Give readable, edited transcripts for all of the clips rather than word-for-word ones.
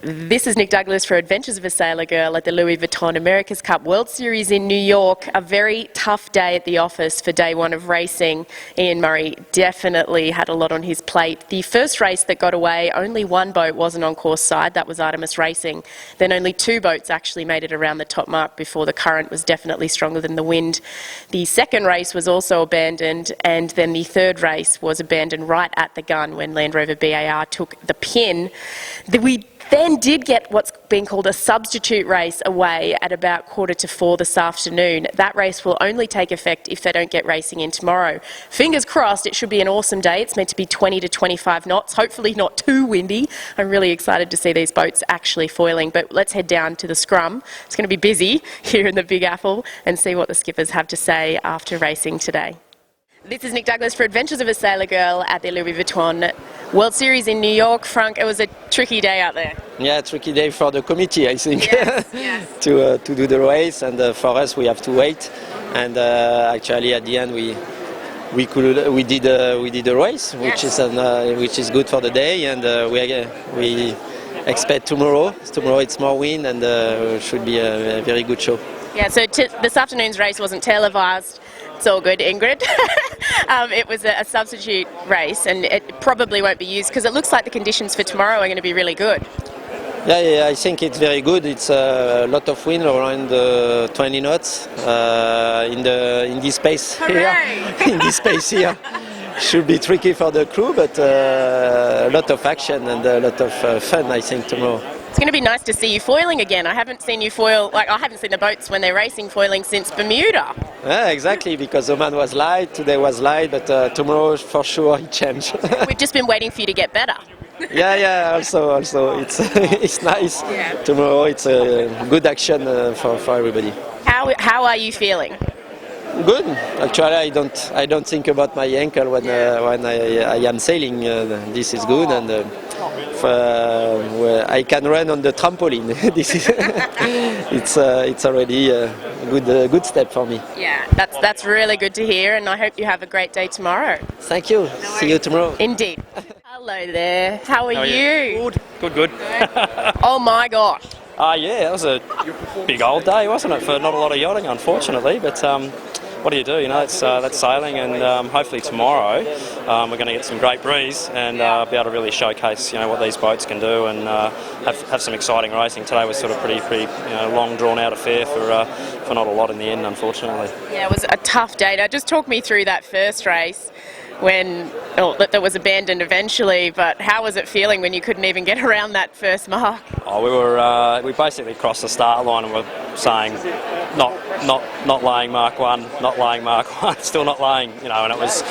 This is Nick Douglas for Adventures of a Sailor Girl at the Louis Vuitton America's Cup World Series in New York. A very tough day at the office for day one of racing. Ian Murray definitely had a lot on his plate. The first race that got away, only one boat wasn't on course side, that was Artemis Racing. Then only two boats actually made it around the top mark before the current was definitely stronger than the wind. The second race was also abandoned, and then the third race was abandoned right at the gun when Land Rover BAR took the pin. We then did get what's been called a substitute race away at about 3:45 this afternoon. That race will only take effect if they don't get racing in tomorrow. Fingers crossed, it should be an awesome day. It's meant to be 20 to 25 knots, hopefully not too windy. I'm really excited to see these boats actually foiling, but let's head down to the scrum. It's going to be busy here in the Big Apple and see what the skippers have to say after racing today. This is Nick Douglas for Adventures of a Sailor Girl at the Louis Vuitton World Series in New York. Frank, it was a tricky day out there. Yeah, tricky day for the committee, I think, yes. to do the race, and for us we have to wait. And actually, at the end, we did a race, which is good for the day, and we expect tomorrow. Tomorrow it's more wind, and should be a very good show. Yeah. So this afternoon's race wasn't televised. It's all good, Ingrid. It was a substitute race, and it probably won't be used because it looks like the conditions for tomorrow are going to be really good. Yeah, I think it's very good. It's a lot of wind, around 20 knots in this space here. In this space here, should be tricky for the crew, but a lot of action and a lot of fun, I think, tomorrow. It's going to be nice to see you foiling again. I haven't seen you foil, I haven't seen the boats when they're racing foiling since Bermuda. Yeah, exactly, because Oman was light, today was light, but tomorrow for sure it changed. We've just been waiting for you to get better. Yeah, also it's nice. Yeah. Tomorrow it's a good action for everybody. How are you feeling? Good. Actually, I don't think about my ankle when I am sailing. This is good, and I can run on the trampoline. This is it's already a good step for me. Yeah, that's really good to hear, and I hope you have a great day tomorrow. Thank you. See you tomorrow. Indeed. Hello there. How are you? Good. Oh my gosh. Yeah, that was a big old day, wasn't it? For not a lot of yachting, unfortunately. But what do? You know, that's sailing, and hopefully tomorrow we're going to get some great breeze and be able to really showcase, what these boats can do, and have some exciting racing. Today was sort of pretty long, drawn out affair for not a lot in the end, unfortunately. Yeah, it was a tough day. Now, just talk me through that first race that was abandoned eventually, but how was it feeling when you couldn't even get around that first mark? We basically crossed the start line and were saying not laying mark one, not laying mark one, still not laying, and it was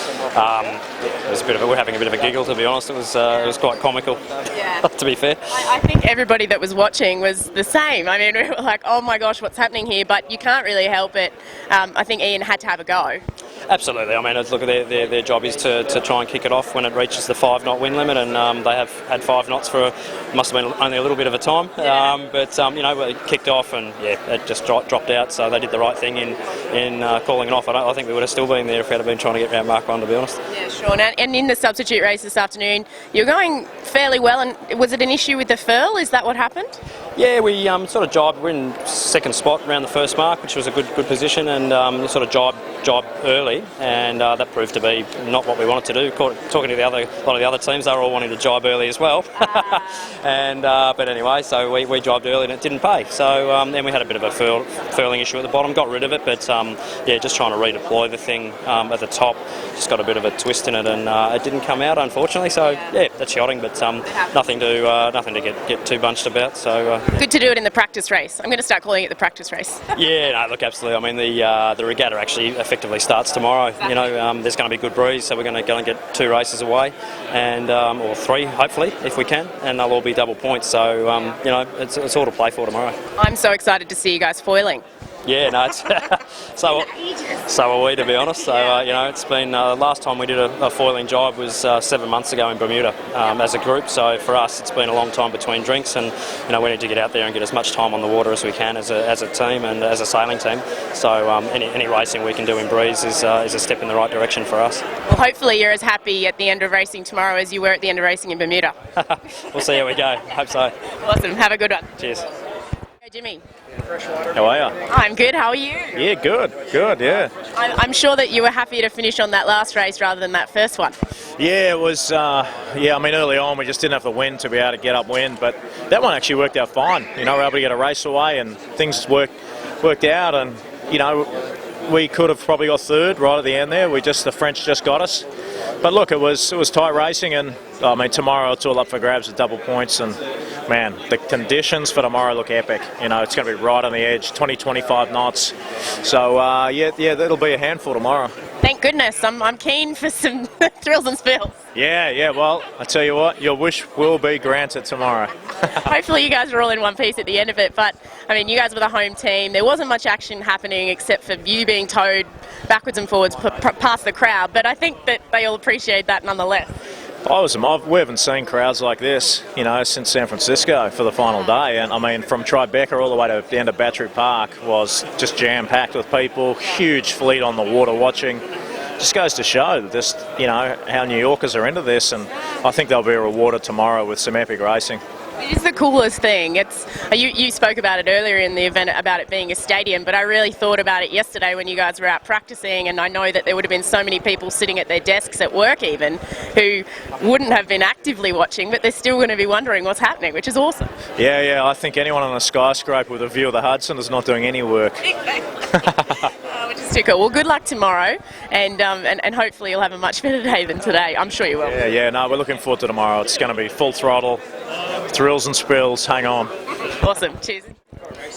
we're having a bit of a giggle, to be honest. It was quite comical, to be fair. I think everybody that was watching was the same. I mean, we were like, oh my gosh, what's happening here? But you can't really help it. I think Ian had to have a go. Absolutely. I mean, look, their job is to try and kick it off when it reaches the 5-knot wind limit, and they have had 5 knots for must have been only a little bit of a time. But it kicked off, and it just dropped out. So they did the right thing in calling it off. I think we would have still been there if we had been trying to get around Mark 1, to be honest. Yeah, sure. And in the substitute race this afternoon, you're going fairly well. And was it an issue with the furl? Is that what happened? Yeah, we sort of jibed. We're in second spot around the first mark, which was a good position, and sort of jibed early, and that proved to be not what we wanted to do. Talking to a lot of the other teams, they were all wanting to jibe early as well. But anyway, so we jibed early and it didn't pay. So then we had a bit of a furling issue at the bottom, got rid of it, but just trying to redeploy the thing at the top, just got a bit of a twist in it, and it didn't come out, unfortunately. So that's yachting, but nothing to get too bunched about. So good to do it in the practice race. I'm going to start calling it the practice race. Yeah, no, look, absolutely. I mean, the regatta actually effectively starts tomorrow. There's going to be good breeze, so we're going to go and get 2 races away, and or 3 hopefully if we can, and they'll all be double points. So it's all to play for tomorrow. I'm so excited to see you guys foiling. Yeah, no, it's so are we, to be honest. So, you know, it's been, last time we did a foiling job was 7 months ago in Bermuda as a group. So for us, it's been a long time between drinks, and, you know, we need to get out there and get as much time on the water as we can as a team and as a sailing team. So any racing we can do in breeze is a step in the right direction for us. Well, hopefully you're as happy at the end of racing tomorrow as you were at the end of racing in Bermuda. We'll see how we go. Hope so. Awesome. Have a good one. Cheers. Hey, Jimmy. How are you? I'm good. How are you? Yeah, good, yeah. I'm sure that you were happy to finish on that last race rather than that first one. Yeah, it was, I mean, early on we just didn't have the wind to be able to get upwind, but that one actually worked out fine. You know, we were able to get a race away and things worked out, and, you know, we could have probably got third right at the end there. The French just got us. But look, it was tight racing, and I mean, tomorrow it's all up for grabs with double points, and man, the conditions for tomorrow look epic. You know, it's going to be right on the edge, 20-25 knots. So yeah, that'll be a handful tomorrow. Thank goodness. I'm keen for some thrills and spills. Yeah. Well, I tell you what, your wish will be granted tomorrow. Hopefully you guys are all in one piece at the end of it. But I mean, you guys were the home team. There wasn't much action happening except for you being towed backwards and forwards past the crowd. But I think that they all appreciate that nonetheless. We haven't seen crowds like this, you know, since San Francisco for the final day. And I mean, from Tribeca all the way to the end of Battery Park was just jam-packed with people, huge fleet on the water watching. Just goes to show that this, you know, how New Yorkers are into this, and I think they'll be rewarded tomorrow with some epic racing. It is the coolest thing. You spoke about it earlier in the event about it being a stadium, but I really thought about it yesterday when you guys were out practicing, and I know that there would have been so many people sitting at their desks at work even who wouldn't have been actively watching, but they're still going to be wondering what's happening, which is awesome. Yeah, I think anyone on a skyscraper with a view of the Hudson is not doing any work. Which is too cool. Well, good luck tomorrow, and hopefully you'll have a much better day than today. I'm sure you will. Yeah, no, we're looking forward to tomorrow. It's going to be full throttle, thrills and spills. Hang on. Awesome. Cheers.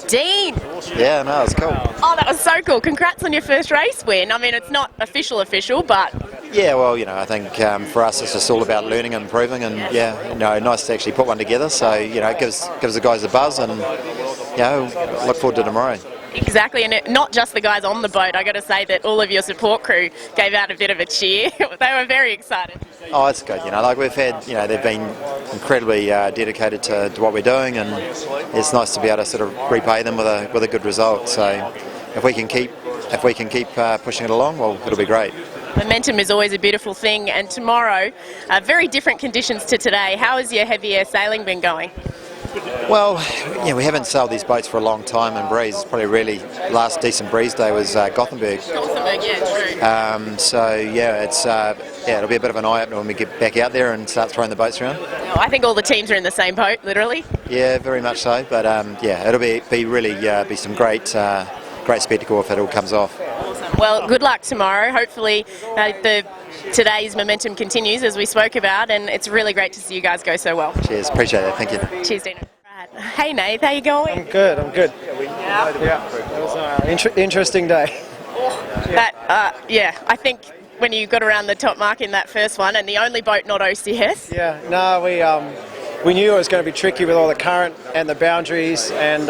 Dean. Yeah, no, it's cool. Oh, that was so cool. Congrats on your first race win. I mean, it's not official, but... Yeah, well, you know, I think for us it's just all about learning and improving, and yeah, you know, nice to actually put one together. So, you know, it gives the guys a buzz, and, you know, look forward to tomorrow. Exactly, and not just the guys on the boat. I got to say that all of your support crew gave out a bit of a cheer. They were very excited. Oh, it's good. You know, like we've had, you know, they've been incredibly dedicated to what we're doing, and it's nice to be able to sort of repay them with a good result. So, if we can keep pushing it along, well, it'll be great. Momentum is always a beautiful thing, and tomorrow, very different conditions to today. How has your heavy air sailing been going? Well, yeah, we haven't sailed these boats for a long time in breeze. It's probably really last decent breeze day was Gothenburg. Yeah, true. So yeah, it'll be a bit of an eye opener when we get back out there and start throwing the boats around. I think all the teams are in the same boat, literally. Yeah, very much so. But yeah, it'll be really be some great spectacle if it all comes off. Awesome. Well, good luck tomorrow. Hopefully, today's momentum continues as we spoke about, and it's really great to see you guys go so well. Cheers, appreciate it. Thank you. Cheers, Dina. Right. Hey, Nate, how you going? I'm good. Yeah, it was an interesting day. I think when you got around the top mark in that first one, and the only boat not OCS. Yeah, no, we knew it was going to be tricky with all the current and the boundaries, and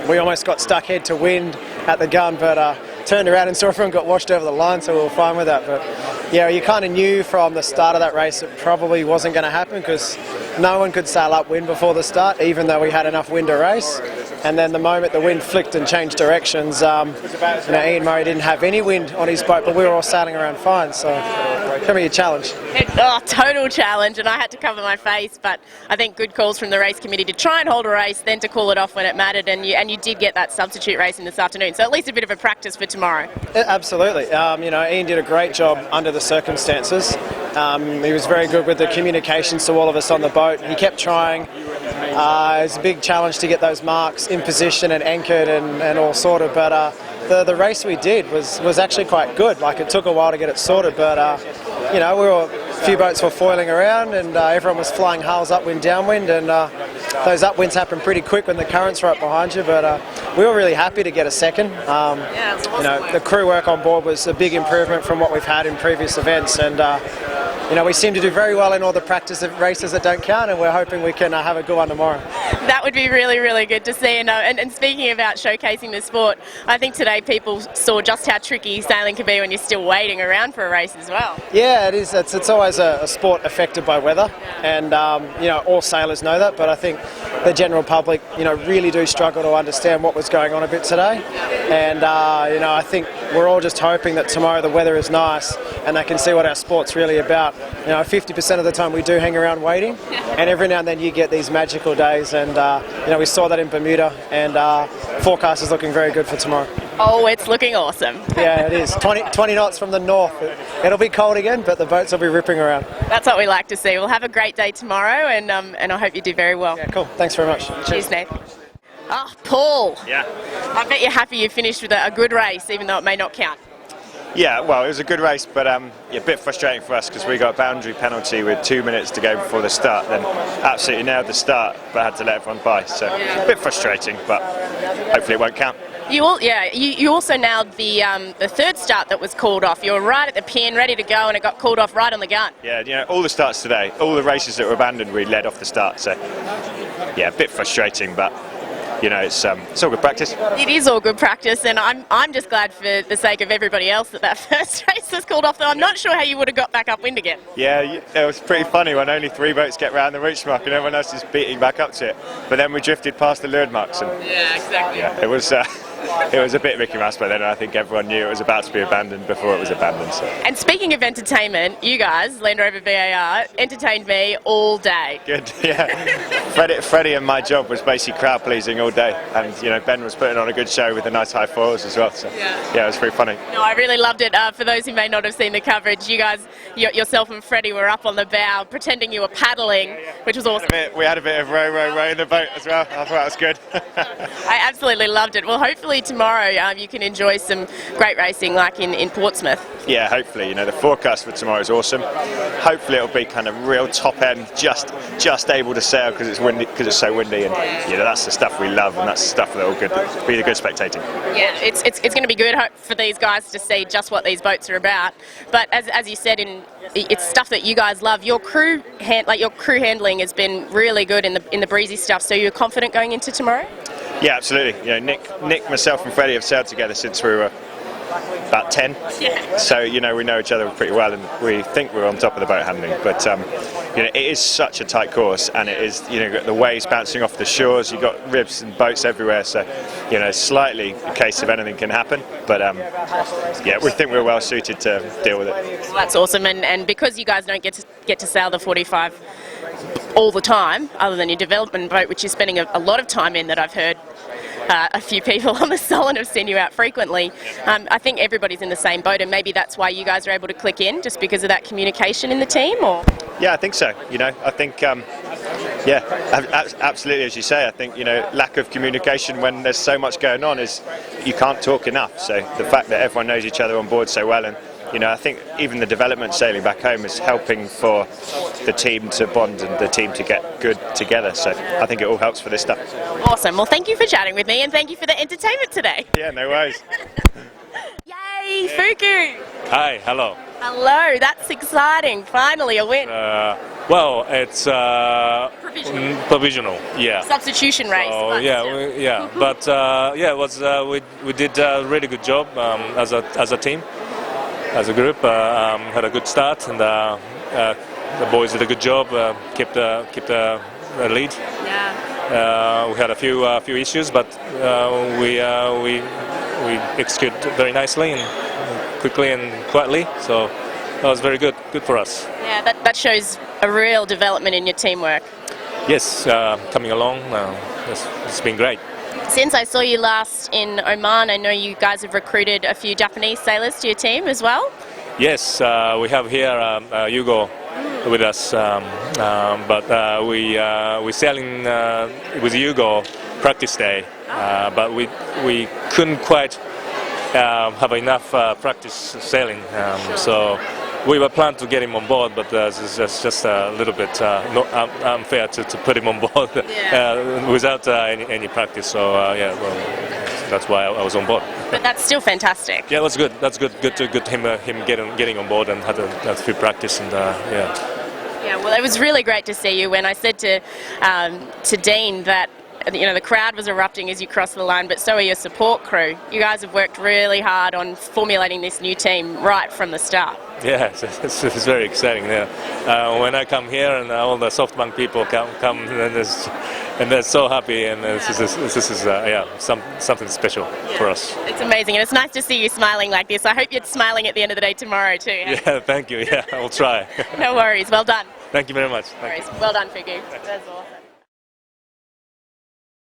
we almost got stuck head to wind at the gun, but turned around and saw everyone got washed over the line, so we were fine with that. But yeah, you kind of knew from the start of that race it probably wasn't going to happen, because no one could sail upwind before the start, even though we had enough wind to race. And then the moment the wind flicked and changed directions, Ian Murray didn't have any wind on his boat, but we were all sailing around fine, so it's going to be a challenge. Total challenge, and I had to cover my face, but I think good calls from the race committee to try and hold a race, then to call it off when it mattered, and you did get that substitute racing this afternoon, so at least a bit of a practice for tomorrow. Absolutely. Ian did a great job under the circumstances. He was very good with the communications to all of us on the boat. He kept trying. It was a big challenge to get those marks in position and anchored and all sorted, but the race we did was actually quite good. Like, it took a while to get it sorted, but a few boats were foiling around, and everyone was flying hulls upwind, downwind, and those upwinds happen pretty quick when the currents are up behind you, but we were really happy to get a second. The crew work on board was a big improvement from what we've had in previous events, and we seem to do very well in all the practice races that don't count, and we're hoping we can have a good one tomorrow. That would be really, really good to see. And speaking about showcasing the sport, I think today people saw just how tricky sailing can be when you're still waiting around for a race as well. Yeah, it is. It's always a sport affected by weather, and all sailors know that. But I think the general public, really do struggle to understand what was going on a bit today. And I think we're all just hoping that tomorrow the weather is nice and they can see what our sport's really about. 50% of the time we do hang around waiting, and every now and then you get these magical days. And we saw that in Bermuda, and forecast is looking very good for tomorrow. Oh, it's looking awesome. Yeah, it is. 20 knots from the north. It'll be cold again, but the boats will be ripping around. That's what we like to see. We'll have a great day tomorrow, and I hope you do very well. Yeah, cool. Thanks very much. Cheers, Nathan. Oh, Paul. Yeah. I bet you're happy you finished with a good race, even though it may not count. Yeah, well, it was a good race, but a bit frustrating for us because we got a boundary penalty with 2 minutes to go before the start. Then absolutely nailed the start, but had to let everyone by. So a bit frustrating, but hopefully it won't count. You also nailed the third start that was called off. You were right at the pin, ready to go, and it got called off right on the gun. Yeah, all the starts today, all the races that were abandoned, we led off the start. So yeah, a bit frustrating, but it's all good practice. It is all good practice, and I'm just glad for the sake of everybody else that first race was called off, though I'm not sure how you would have got back upwind again. Yeah, it was pretty funny when only 3 boats get round the reach mark and everyone else is beating back up to it. But then we drifted past the leeward marks. And, yeah, exactly. Yeah, it was a bit Mickey Mouse, but then I think everyone knew it was about to be abandoned before it was abandoned. So. And speaking of entertainment, you guys, Land Rover BAR, entertained me all day. Good, yeah. Freddie and my job was basically crowd pleasing all day, and Ben was putting on a good show with the nice high fours as well. So yeah, it was pretty funny. No, I really loved it. For those who may not have seen the coverage, you guys, yourself and Freddie were up on the bow pretending you were paddling, which was awesome. We had a bit of row in the boat as well. I thought that was good. I absolutely loved it. Well, hopefully tomorrow you can enjoy some great racing like in Portsmouth. Yeah, hopefully. The forecast for tomorrow is awesome. Hopefully it'll be kind of real top end, just able to sail because it's windy, because it's so windy, and that's the stuff we love, and that's the stuff that will be the good spectating. Yeah, it's going to be good for these guys to see just what these boats are about. But as you said, it's stuff that you guys love. Your crew handling has been really good in the breezy stuff. So you're confident going into tomorrow? Yeah, absolutely. Nick, myself, and Freddie have sailed together since we were about 10. Yeah. So we know each other pretty well, and we think we're on top of the boat handling. But it is such a tight course, and it is got the waves bouncing off the shores. You've got ribs and boats everywhere. So slightly a case of anything can happen. But we think we're well suited to deal with it. Well, that's awesome, and because you guys don't get to sail the 45 all the time, other than your development boat, which you're spending a lot of time in, that I've heard a few people on the Solent have seen you out frequently. I think everybody's in the same boat, and maybe that's why you guys are able to click in, just because of that communication in the team, or? Yeah, I think so. I think, absolutely, as you say, I think, lack of communication when there's so much going on is you can't talk enough. So the fact that everyone knows each other on board so well, and I think even the development sailing back home is helping for the team to bond and the team to get good together. So I think it all helps for this stuff. Awesome. Well, thank you for chatting with me, and thank you for the entertainment today. Yeah, no worries. Yay, Fuku! Hi, hello. Hello, that's exciting. Finally a win. Well, it's provisional. Yeah. Substitution race. Oh, but it was. We did a really good job as a team. As a group, had a good start, and the boys did a good job. Kept the lead. Yeah. We had a few issues, but we executed very nicely and quickly and quietly. So that was very good for us. Yeah, that shows a real development in your teamwork. Yes, coming along. It's been great. Since I saw you last in Oman, I know you guys have recruited a few Japanese sailors to your team as well? Yes, we have here Hugo with us, but we sailing with Hugo practice day, but we couldn't quite have enough practice sailing, so we were planning to get him on board, but it's just a little bit unfair to put him on board without any practice. So that's why I was on board. But that's still fantastic. Yeah, that's good. That's good. Good to him getting on board and had a few practice, and Yeah, well, it was really great to see you. When I said to Dean that the crowd was erupting as you crossed the line, but so are your support crew. You guys have worked really hard on formulating this new team right from the start. Yeah, it's very exciting. Yeah. When I come here and all the SoftBank people come and they're so happy, and this is something special for us. It's amazing, and it's nice to see you smiling like this. I hope you're smiling at the end of the day tomorrow too. Yeah, thank you. Yeah, I'll try. No worries. Well done. Thank you very much. No worries. Well done, Figu. That's all.